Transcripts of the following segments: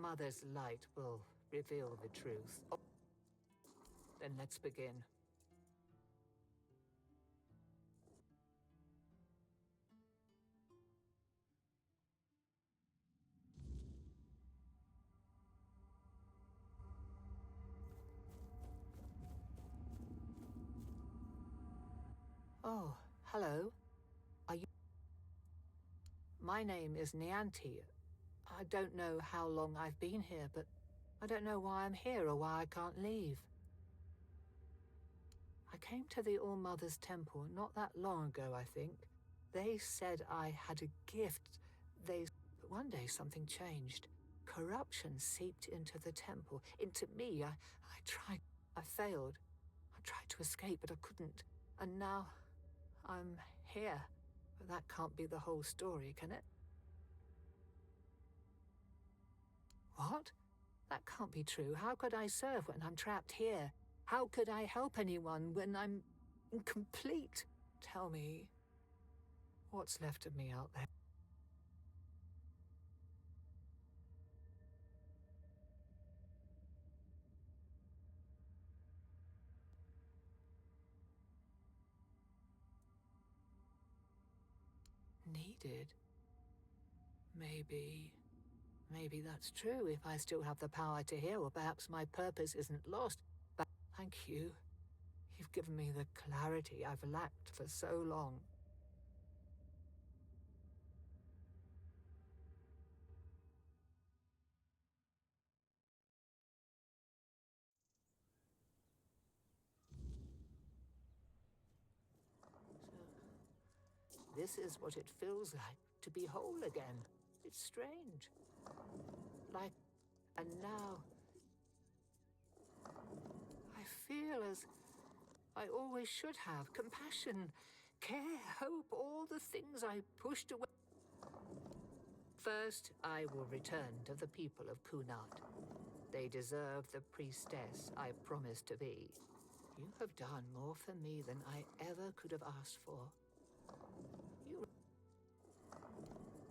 Mother's light will reveal the truth. Oh, then let's begin. Oh, hello. Are you... My name is Nianti. I don't know how long I've been here, but I don't know why I'm here or why I can't leave. I came to the All-Mother's Temple not that long ago, I think. They said I had a gift. But one day something changed. Corruption seeped into the temple, into me. I failed. I tried to escape, but I couldn't. And now I'm here. But that can't be the whole story, can it? What? That can't be true. How could I serve when I'm trapped here? How could I help anyone when I'm incomplete? Tell me, what's left of me out there? Needed? Maybe that's true if I still have the power to heal, or perhaps my purpose isn't lost. But thank you. You've given me the clarity I've lacked for so long. So, this is what it feels like to be whole again. It's strange. And now I feel as I always should have. Compassion, care, hope, all the things I pushed away. First, I will return to the people of Kunat. They deserve the priestess I promised to be. You have done more for me than I ever could have asked for.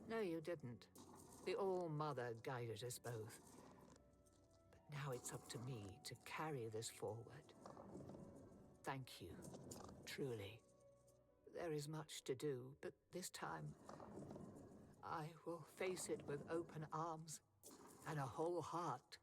No, you didn't. The All-Mother guided us both. But now it's up to me to carry this forward. Thank you, truly. There is much to do, but this time I will face it with open arms and a whole heart.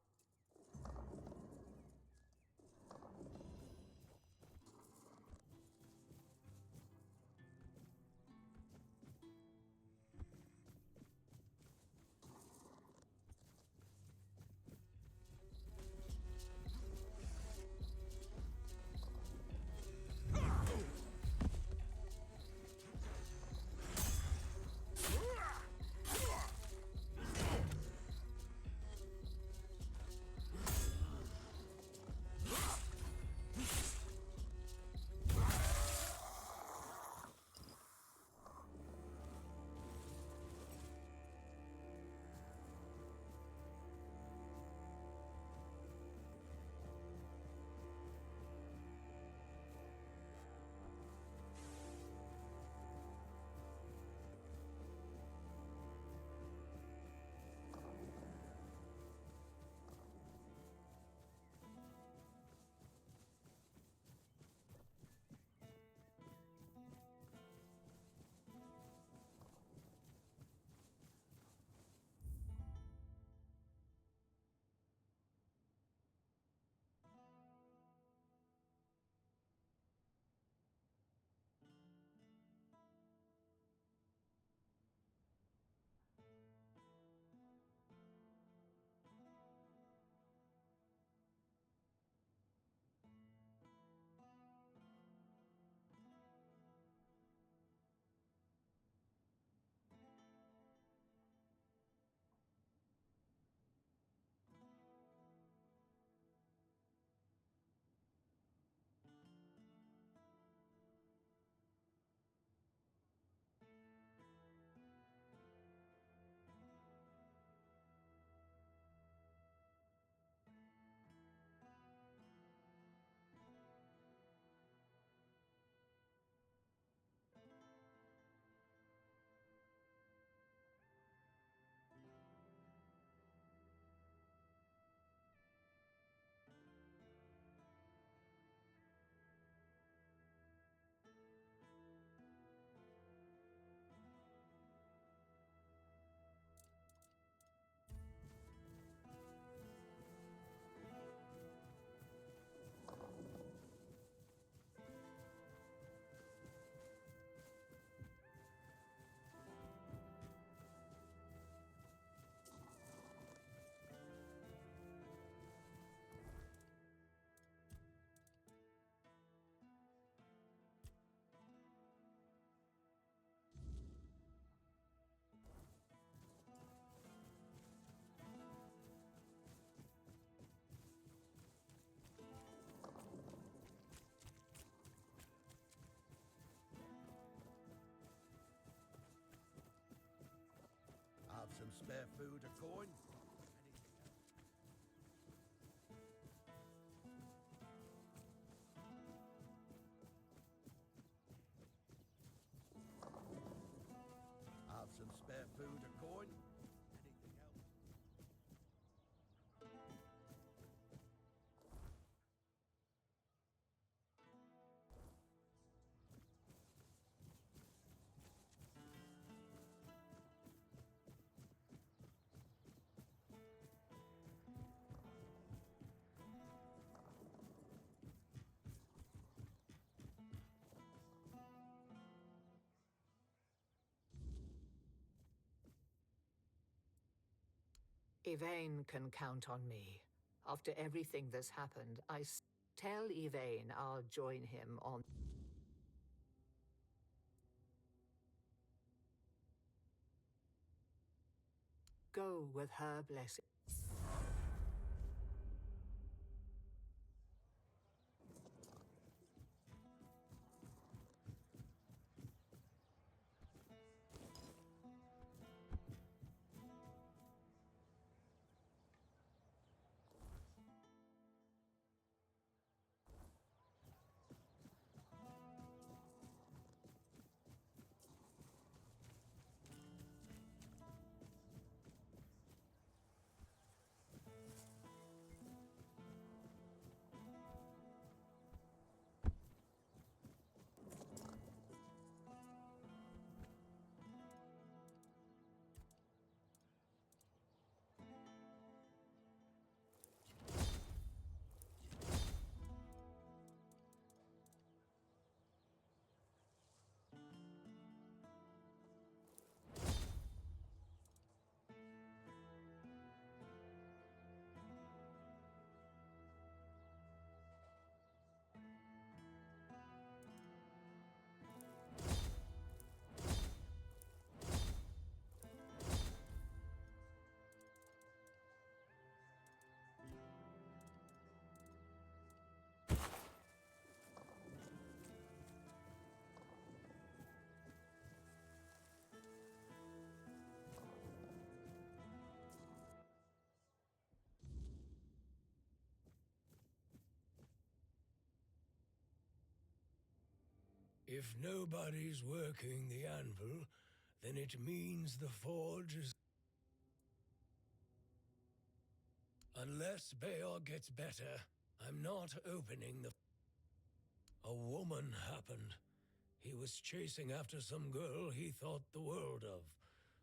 some spare food, a coin? Have some spare food, a coin? Anything else? Yvain can count on me. After everything that's happened, tell Yvain I'll join him on... Go with her blessing. If nobody's working the anvil, then it means the forge is... Unless Bayor gets better, I'm not opening the... A woman happened. He was chasing after some girl he thought the world of.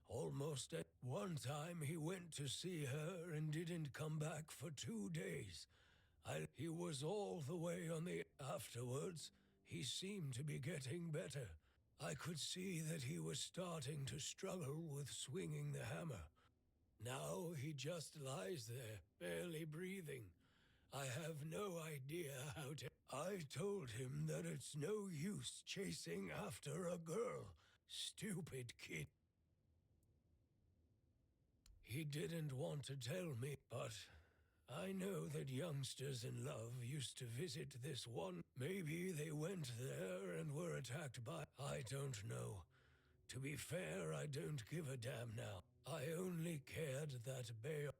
Almost at one time he went to see her and didn't come back for 2 days. He was all the way on the... Afterwards, he seemed to be getting better. I could see that he was starting to struggle with swinging the hammer. Now he just lies there, barely breathing. I have no idea how to... I told him that it's no use chasing after a girl. Stupid kid. He didn't want to tell me, but I know that youngsters in love used to visit this one. Maybe they went there and were attacked by... I don't know. To be fair, I don't give a damn now. I only cared that Bayor...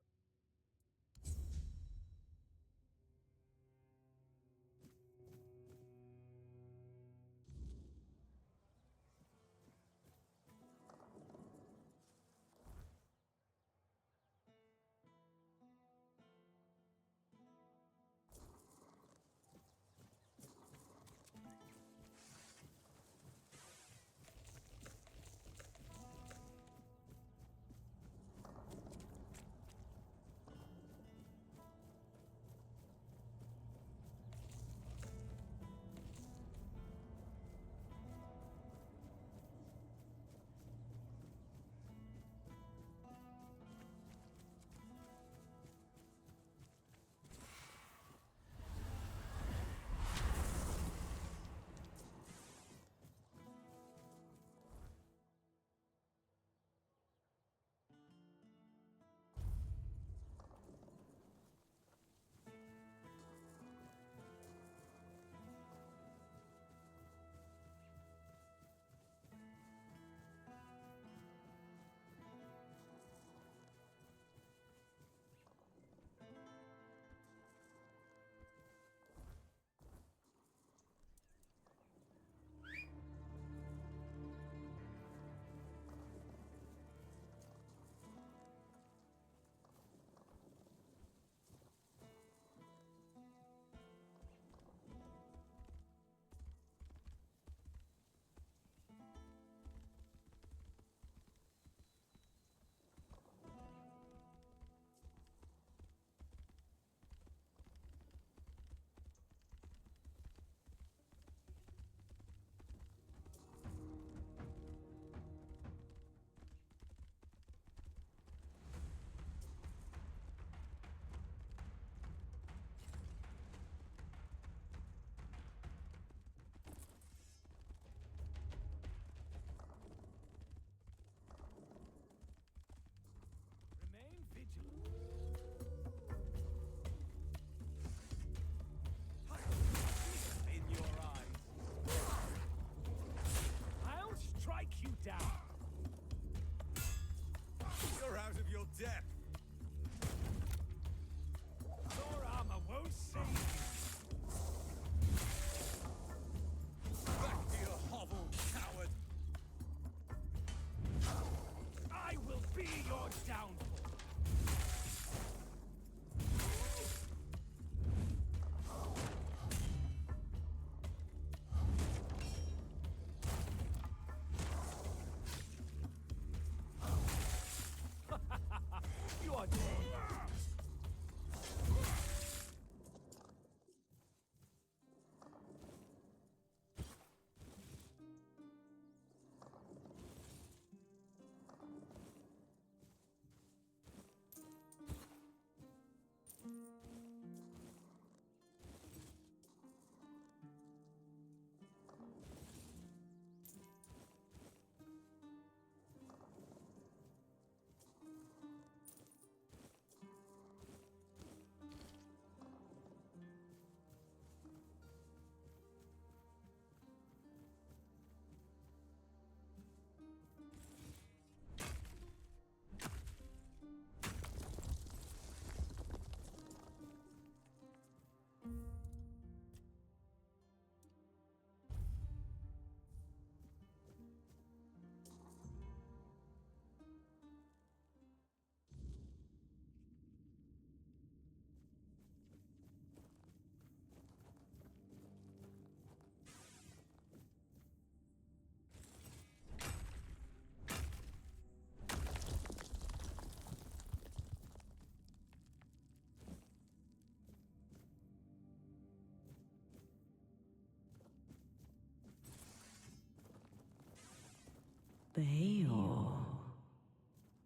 Bayor,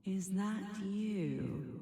is that you?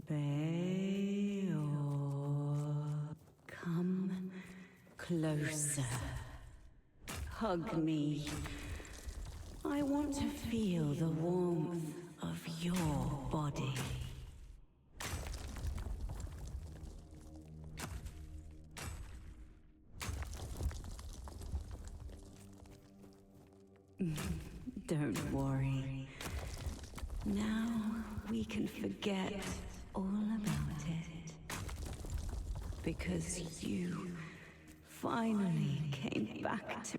Bayor, come closer. Hug me. I want to feel the warmth of your body. Don't worry. Now we can forget all about it. Because you finally came back to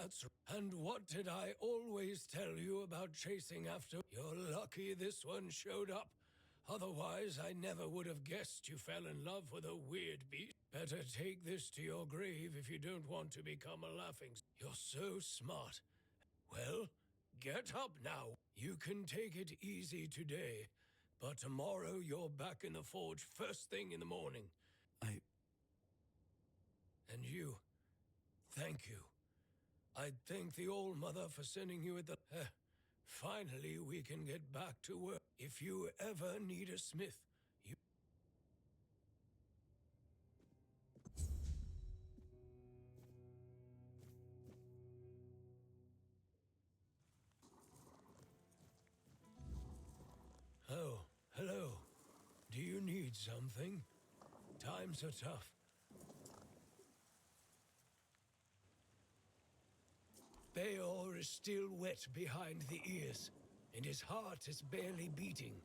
That's... And what did I always tell you about chasing after? You're lucky this one showed up. Otherwise, I never would have guessed you fell in love with a weird beast. Better take this to your grave if you don't want to become a laughing... You're so smart. Well, get up now. You can take it easy today, but tomorrow you're back in the forge first thing in the morning. And you, thank you. I'd thank the Old Mother for sending you at the... finally, we can get back to work. If you ever need a smith, you... Oh, hello. Do you need something? Times are tough. Beor is still wet behind the ears, and his heart is barely beating.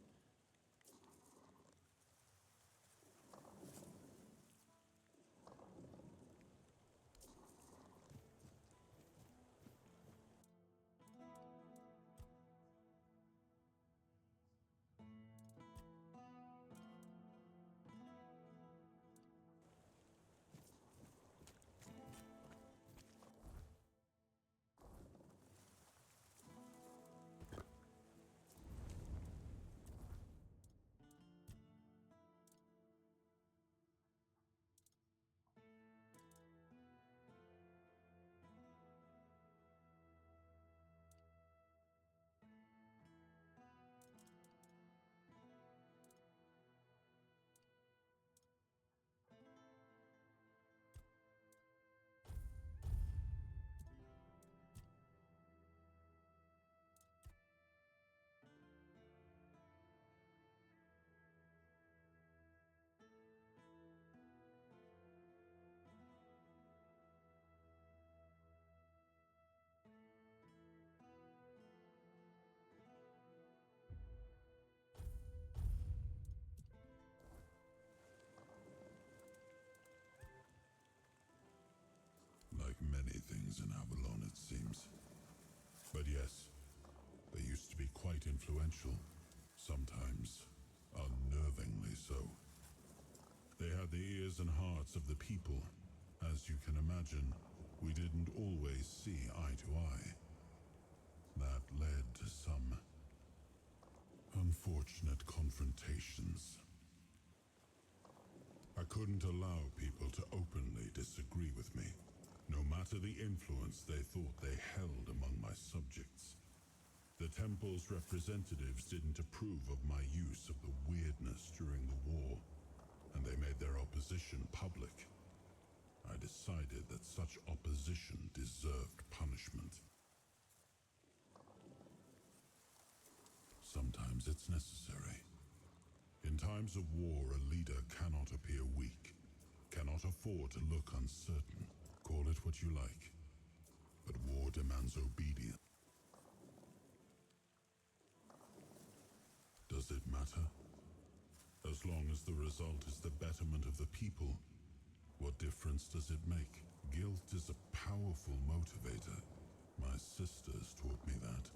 Like many things in Avalon, it seems. But yes, they used to be quite influential, sometimes unnervingly so. They had the ears and hearts of the people. As you can imagine, we didn't always see eye to eye. That led to some unfortunate confrontations. I couldn't allow people to openly disagree with me, no matter the influence they thought they held among my subjects. The temple's representatives didn't approve of my use of the weirdness during the war, and they made their opposition public. I decided that such opposition deserved punishment. Sometimes it's necessary. In times of war, a leader cannot appear weak, cannot afford to look uncertain. Call it what you like, but war demands obedience. Does it matter? As long as the result is the betterment of the people, what difference does it make? Guilt is a powerful motivator. My sisters taught me that.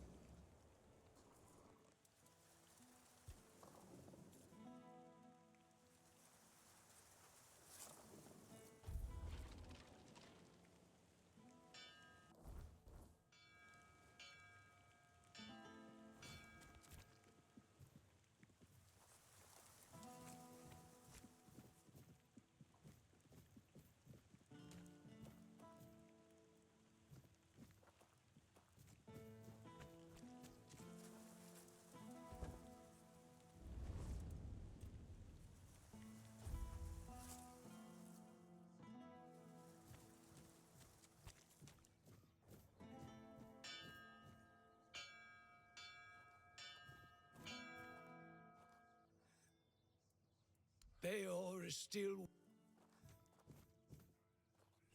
Beor is still...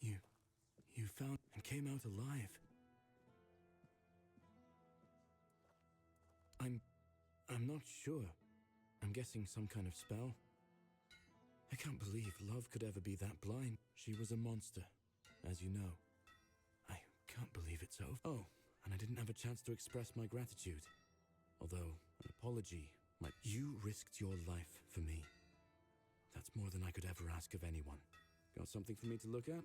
You found and came out alive. I'm not sure. I'm guessing some kind of spell. I can't believe love could ever be that blind. She was a monster, as you know. I can't believe it's over. Oh, and I didn't have a chance to express my gratitude. Although, an apology might... You risked your life for me. That's more than I could ever ask of anyone. Got something for me to look at?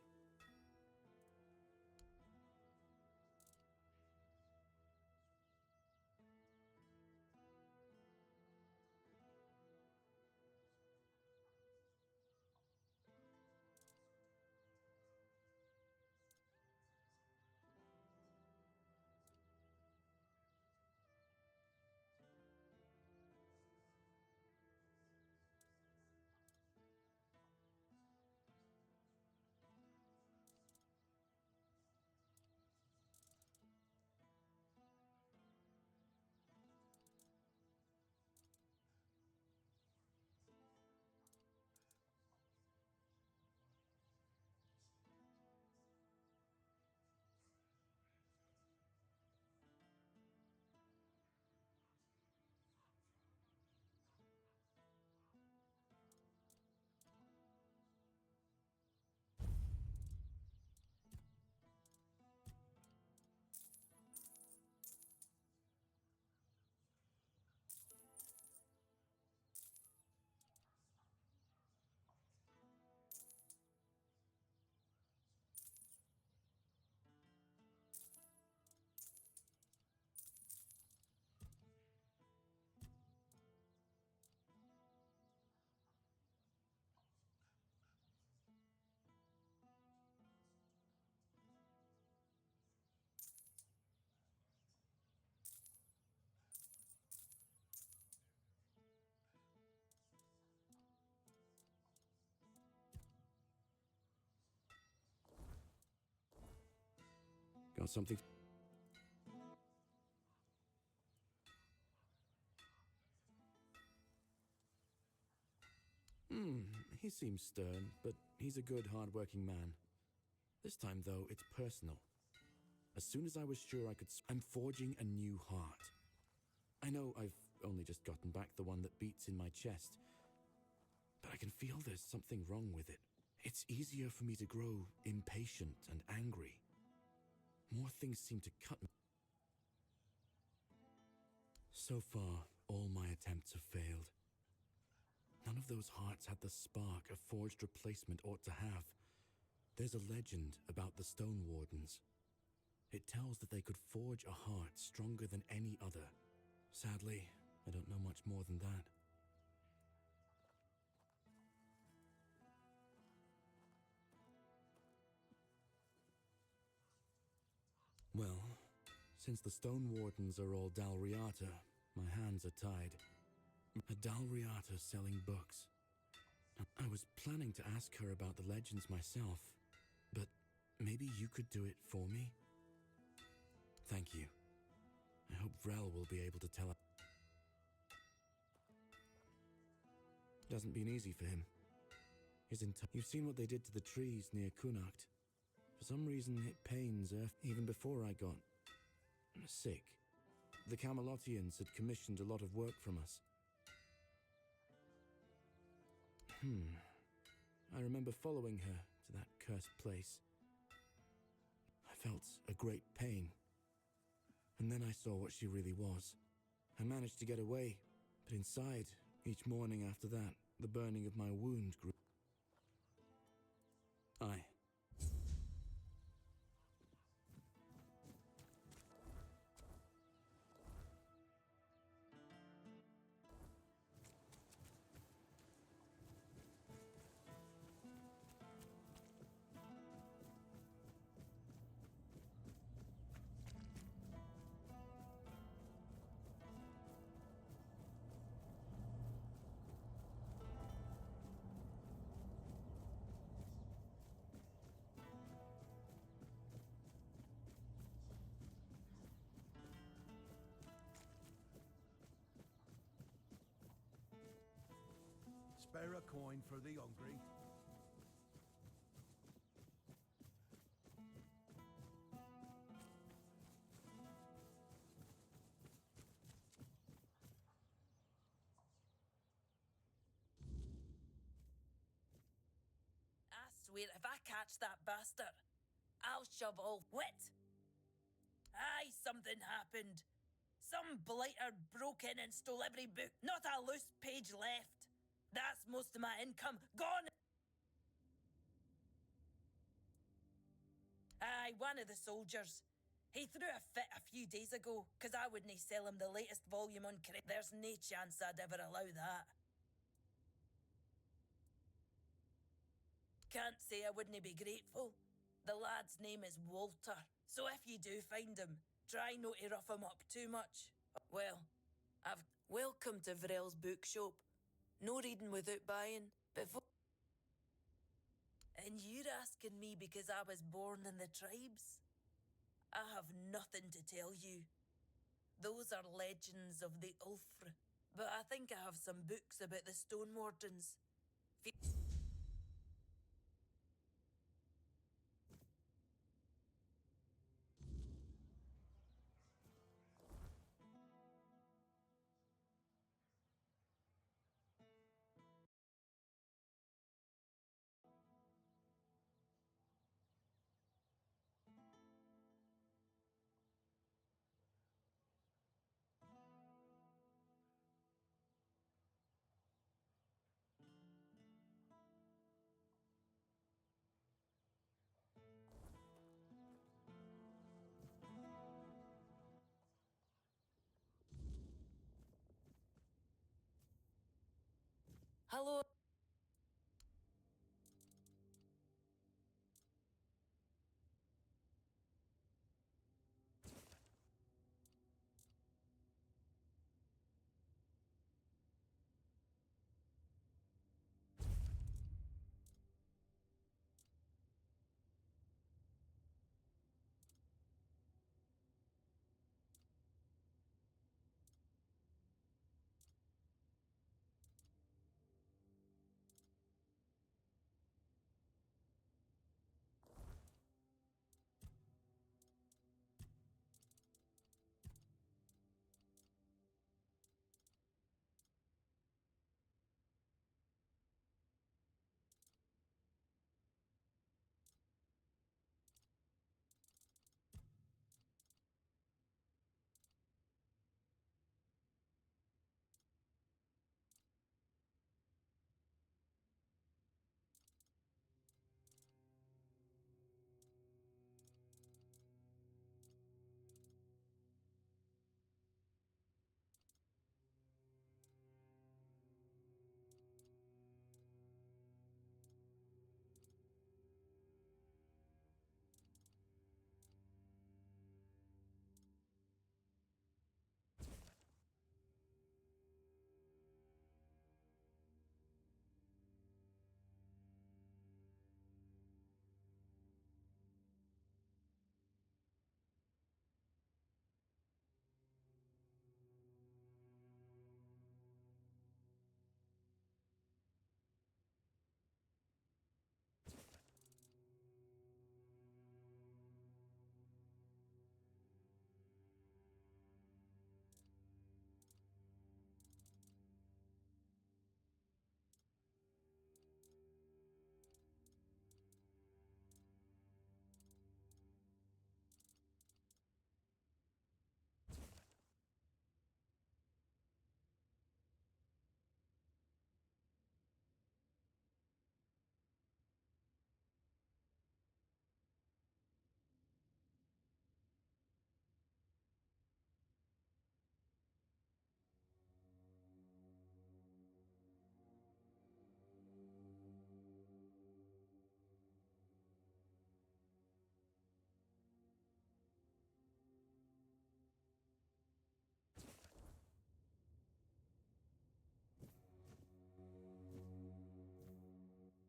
Got something... He seems stern, but he's a good, hard-working man. This time, though, it's personal. As soon as I was sure I could... I'm forging a new heart. I know I've only just gotten back the one that beats in my chest, but I can feel there's something wrong with it. It's easier for me to grow impatient and angry. More things seem to cut me. So far, all my attempts have failed. None of those hearts had the spark a forged replacement ought to have. There's a legend about the Stone Wardens. It tells that they could forge a heart stronger than any other. Sadly, I don't know much more than that. Well, since the Stone Wardens are all Dalriata, my hands are tied. A Dalriata selling books. I was planning to ask her about the legends myself, but maybe you could do it for me? Thank you. I hope Vrel will be able to tell her. It hasn't been easy for him. You've seen what they did to the trees near Kunacht. For some reason, it pains Earth. Even before I got sick, the Camelotians had commissioned a lot of work from us. I remember following her to that cursed place. I felt a great pain. And then I saw what she really was. I managed to get away, but inside, each morning after that, the burning of my wound grew. Aye. Spare a coin for the hungry. I swear if I catch that bastard, I'll shove all wit. Aye, something happened. Some blighter broke in and stole every book. Not a loose page left. That's most of my income gone. Aye, one of the soldiers. He threw a fit a few days ago, 'cause I wouldn't sell him the latest volume on Grail. There's no chance I'd ever allow that. Can't say I wouldn't be grateful. The lad's name is Walter, so if you do find him, try not to rough him up too much. Well, I've welcome to Vrel's bookshop. No reading without buying. Before. And you're asking me because I was born in the tribes? I have nothing to tell you. Those are legends of the Ulfr. But I think I have some books about the Stone Wardens. Hello.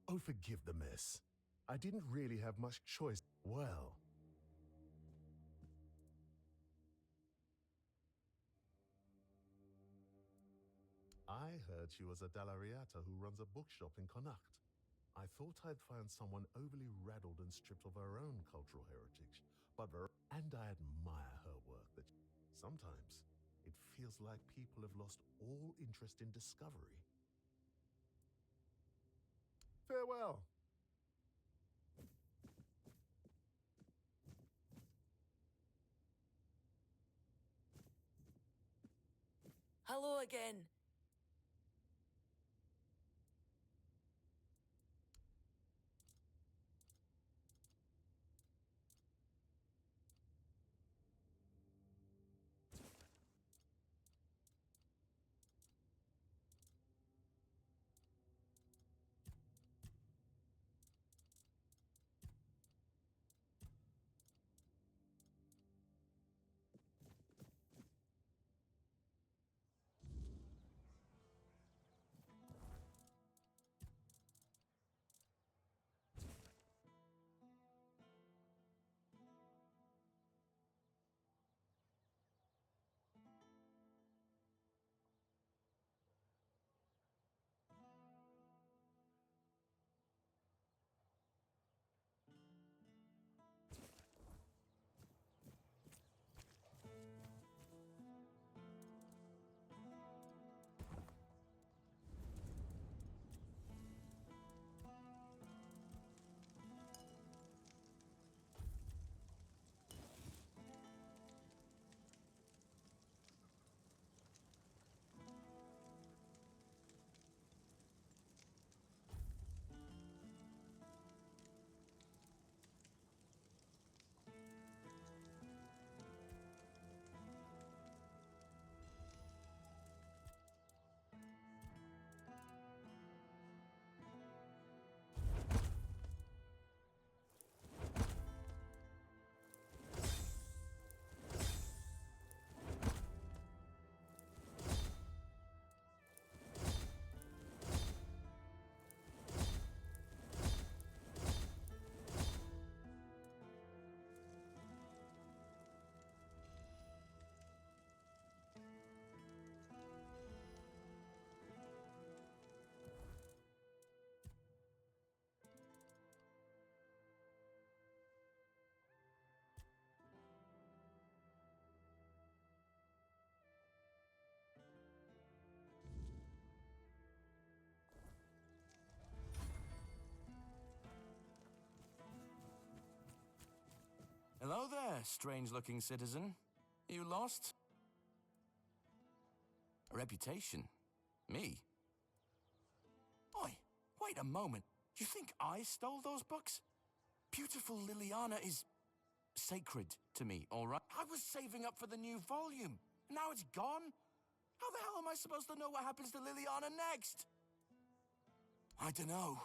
Oh, forgive the mess. I didn't really have much choice. Well, I heard she was a Dalariata who runs a bookshop in Connacht. I thought I'd find someone overly rattled and stripped of her own cultural heritage, and I admire her work. That sometimes it feels like people have lost all interest in discovery. Farewell. Hello again. Hello there, strange-looking citizen. You lost? A reputation? Me? Oi, wait a moment. You think I stole those books? Beautiful Liliana is sacred to me, all right? I was saving up for the new volume. Now it's gone? How the hell am I supposed to know what happens to Liliana next? I dunno.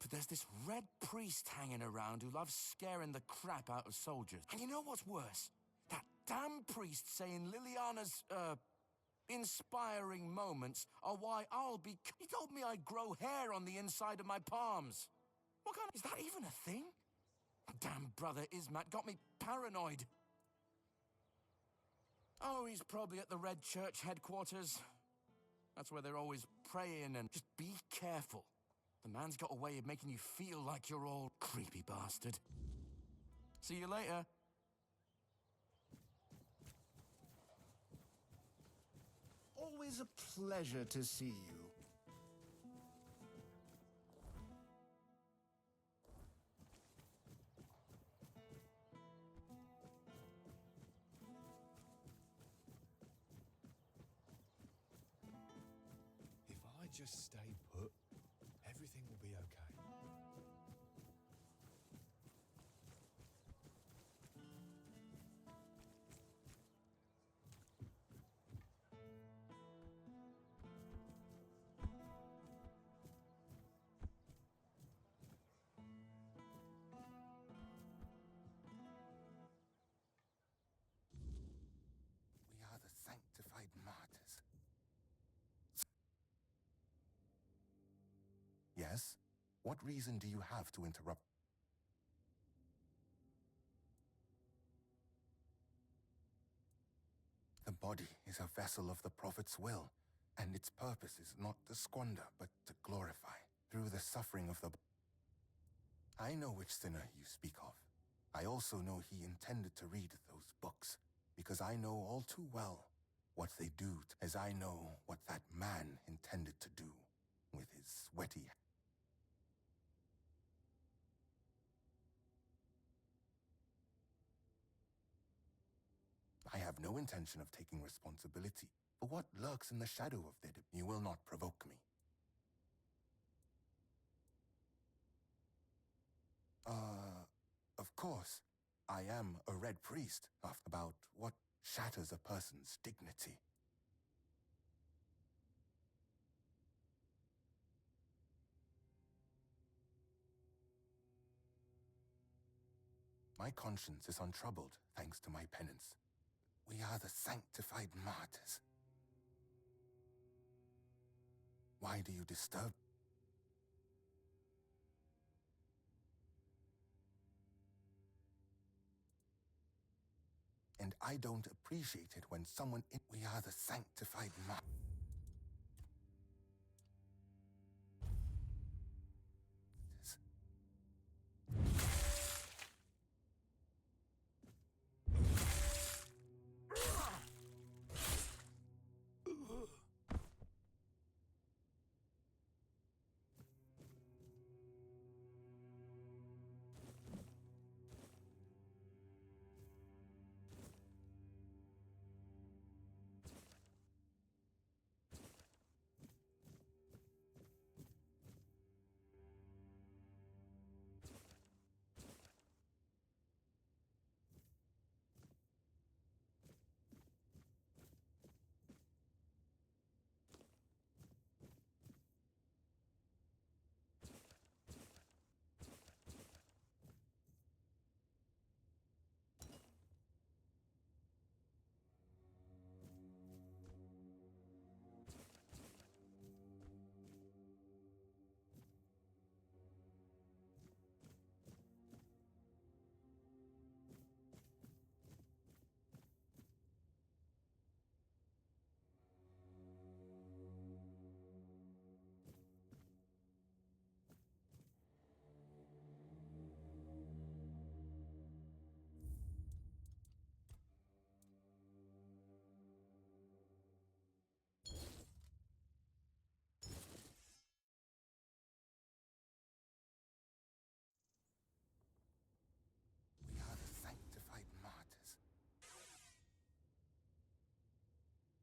But there's this red priest hanging around who loves scaring the crap out of soldiers. And you know what's worse? That damn priest saying Liliana's, inspiring moments are why I'll be... He told me I'd grow hair on the inside of my palms. What kind of... Is that even a thing? Damn brother Ismat got me paranoid. Oh, he's probably at the Red Church headquarters. That's where they're always praying and... Just be careful. The man's got a way of making you feel like you're all creepy bastard. See you later. Always a pleasure to see you. If I just stay put, everything will be okay. We are the sanctified martyrs. Yes? What reason do you have to interrupt? The body is a vessel of the Prophet's will, and its purpose is not to squander, but to glorify, through the suffering of the... I know which sinner you speak of. I also know he intended to read those books, because I know all too well what they do, as I know what that man intended to do with his sweaty... I have no intention of taking responsibility What lurks in the shadow of their You will not provoke me. Of course, I am a red priest. About what shatters a person's dignity. My conscience is untroubled thanks to my penance. We are the sanctified martyrs. Why do you disturb? And I don't appreciate it when someone... We are the sanctified martyrs.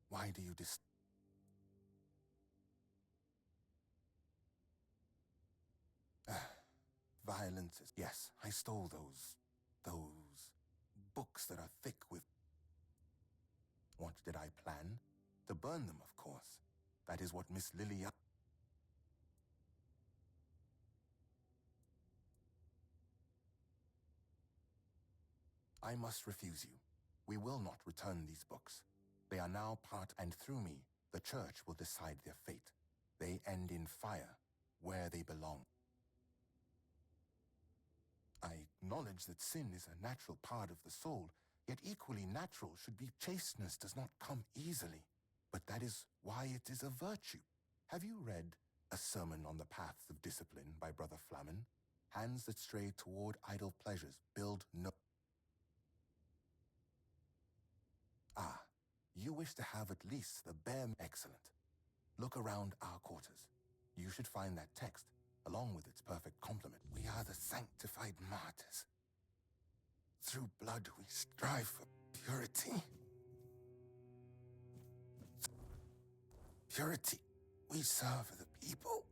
Why do you Violence is... Yes, I stole those books that are thick with... What did I plan? To burn them, of course. That is what Miss Lilia... I must refuse you. We will not return these books. They are now part, and through me, the church will decide their fate. They end in fire, where they belong. I acknowledge that sin is a natural part of the soul, yet equally natural should be chasteness does not come easily. But that is why it is a virtue. Have you read A Sermon on the Paths of Discipline by Brother Flamen? Hands that stray toward idle pleasures build no... Ah, you wish to have at least the bare... Excellent. Look around our quarters. You should find that text, along with its perfect complement. We are the sanctified martyrs. Through blood we strive for purity. Purity. We serve the people.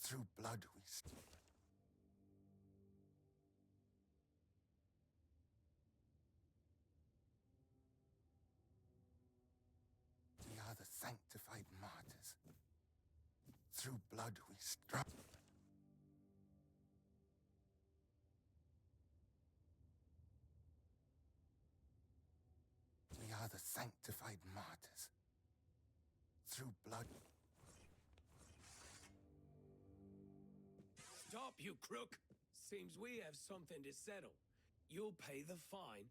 Through blood we are the sanctified martyrs. Through blood we strive. We are the sanctified martyrs. Through blood. Stop, you crook! Seems we have something to settle. You'll pay the fine.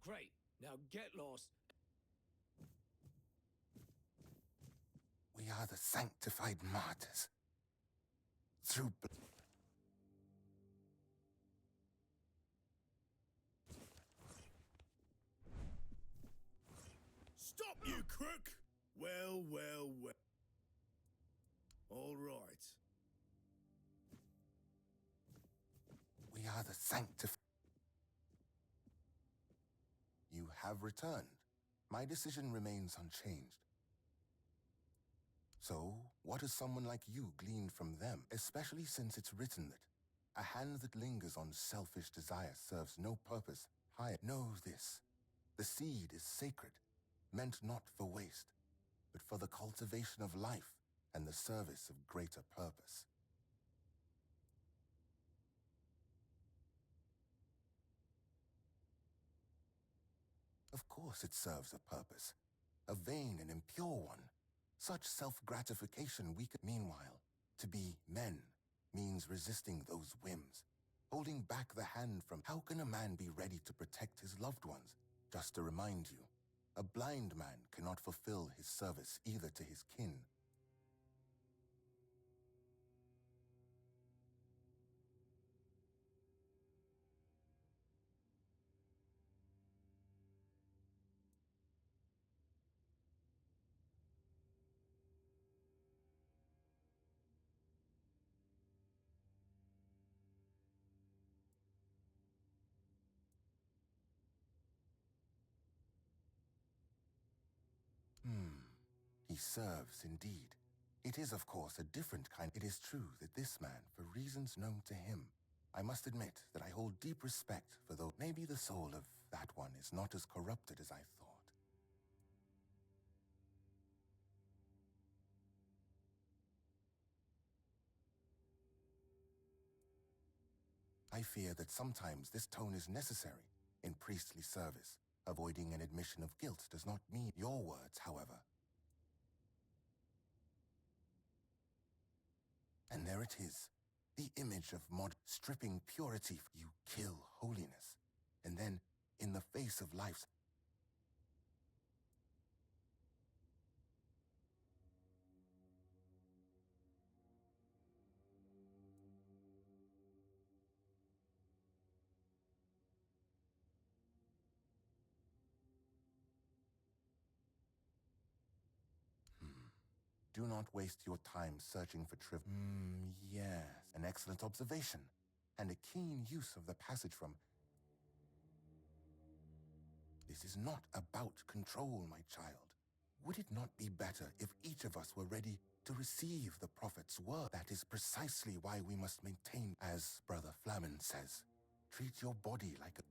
Great. Now get lost. We are the sanctified martyrs. true. Stop, you crook! Well, well, well. All right. We are the sanctif. You have returned. My decision remains unchanged. So, what has someone like you gleaned from them, especially since it's written that a hand that lingers on selfish desire serves no purpose higher? Know this. The seed is sacred, meant not for waste, but for the cultivation of life and the service of greater purpose. Of course it serves a purpose, a vain and impure one. Such self-gratification we could. Meanwhile, to be men means resisting those whims, holding back the hand from. How can a man be ready to protect his loved ones? Just to remind you, a blind man cannot fulfill his service either to his kin. He serves indeed. It is, of course, a different kind. It is true that this man, for reasons known to him, I must admit that I hold deep respect for though maybe the soul of that one is not as corrupted as I thought. I fear that sometimes this tone is necessary in priestly service. Avoiding an admission of guilt does not mean your words, however. And there it is, the image of stripping purity. You kill holiness, and then, in the face of life's Do not waste your time searching for yes, an excellent observation, and a keen use of the passage from. This is not about control, my child. Would it not be better if each of us were ready to receive the prophet's word? That is precisely why we must maintain, as Brother Flamen says, treat your body like a.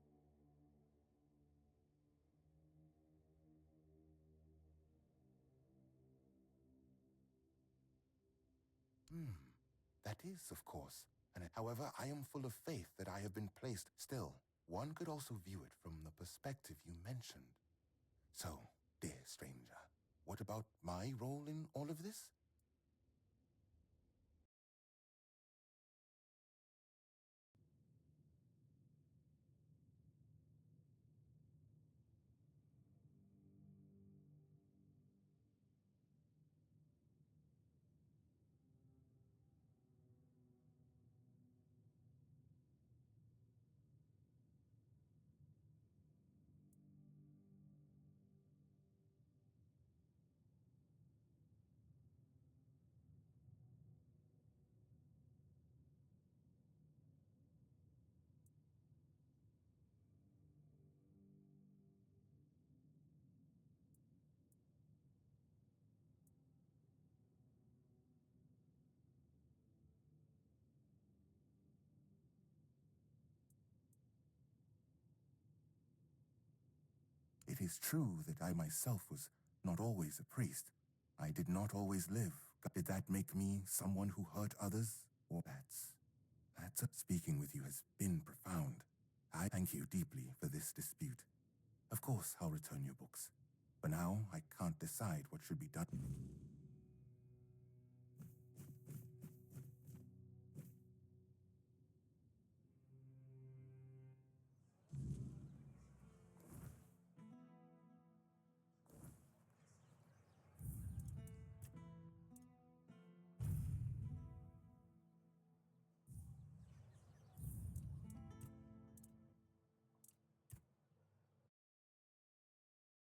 That is, of course. And however, I am full of faith that I have been placed. Still, one could also view it from the perspective you mentioned. So, dear stranger, what about my role in all of this? It is true that I myself was not always a priest. I did not always live. Did that make me someone who hurt others? Or speaking with you has been profound. I thank you deeply for this dispute. Of course, I'll return your books. For now, I can't decide what should be done.